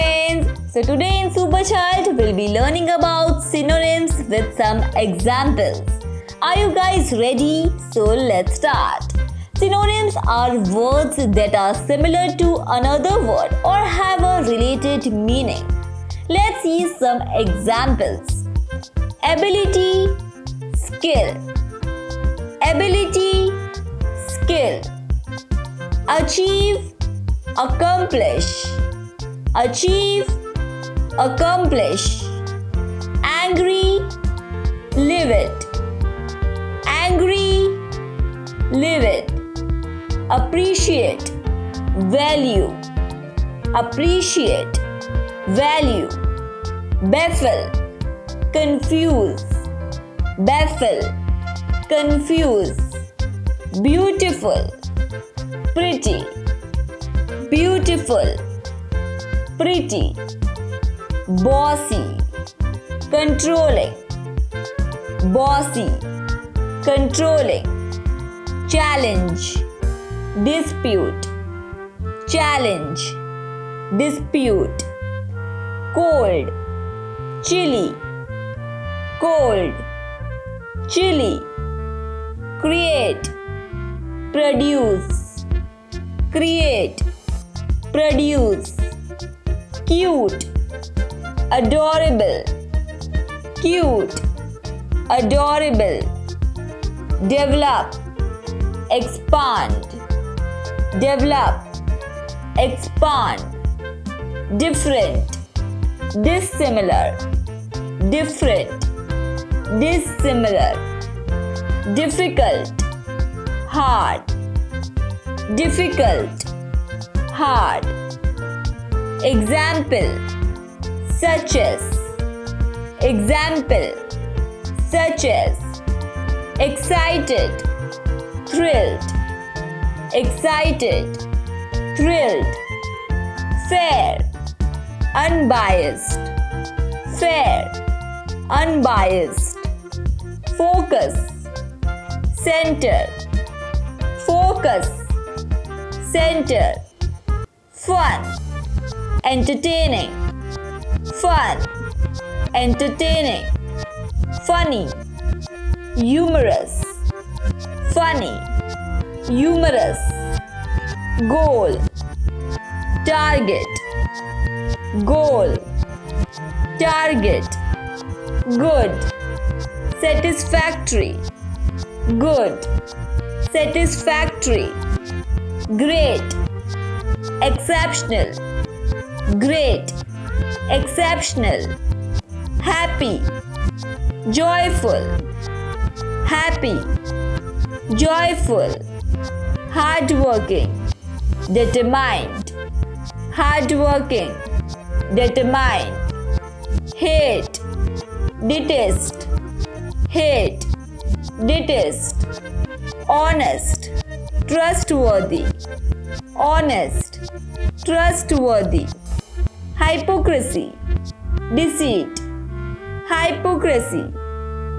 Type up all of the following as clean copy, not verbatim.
friends, so today in Superchild we'll be learning about synonyms with some examples. Are you guys ready? So let's start. Synonyms are words that are similar to another word or have a related meaning. Let's see some examples. Ability, skill. Ability, skill. Achieve, accomplish. Achieve, accomplish. Angry, livid. Angry, livid. Appreciate, value. Appreciate, value. Baffle, confuse. Baffle, confuse. Beautiful, pretty. Beautiful, pretty. Bossy, controlling. Bossy, controlling. Challenge, dispute. Challenge, dispute. Cold, chilly. Cold, chilly. Create, produce. Create, produce. Cute, adorable. Cute, adorable. Develop, expand. Develop, expand. Different, dissimilar. Different, dissimilar. Difficult, hard. Difficult, hard. Example, such as. Example, such as. Excited, thrilled. Excited, thrilled. Fair, unbiased. Fair, unbiased. Focus, center. Focus, center. Fun, entertaining. Fun, entertaining. Funny, humorous. Funny, humorous. Goal, target. Goal, target. Good, satisfactory. Good, satisfactory. Great, exceptional. Great, exceptional. Happy, joyful. Happy, joyful. Hardworking, determined. Hardworking, determined. Hate, detest. Hate, detest. Honest, trustworthy. Honest, trustworthy. Hypocrisy, deceit. Hypocrisy,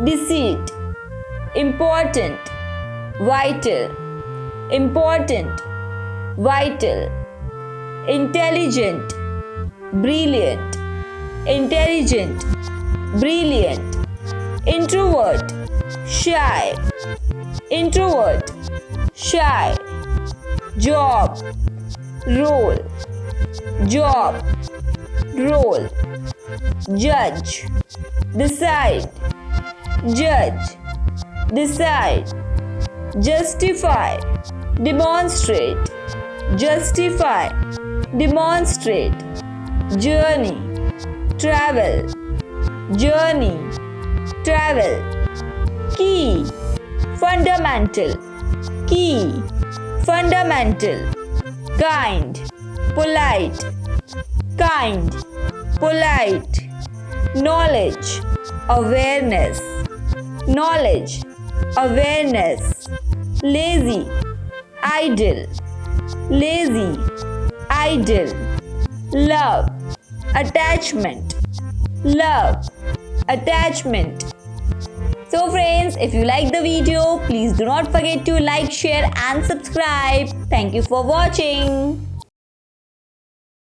deceit. Important, vital. Important, vital. Intelligent, brilliant. Intelligent, brilliant. Introvert, shy. Introvert, shy. Job, role. Job, role. Judge, decide. Judge, decide. Justify, demonstrate. Justify, demonstrate. Journey, travel. Journey, travel. Key, fundamental. Key, fundamental. Kind, polite. Kind, polite. Knowledge, awareness. Knowledge, awareness. Lazy, idle. Lazy, idle. Love, attachment. Love, attachment. So friends, if you like the video, please do not forget to like, share and subscribe. Thank you for watching.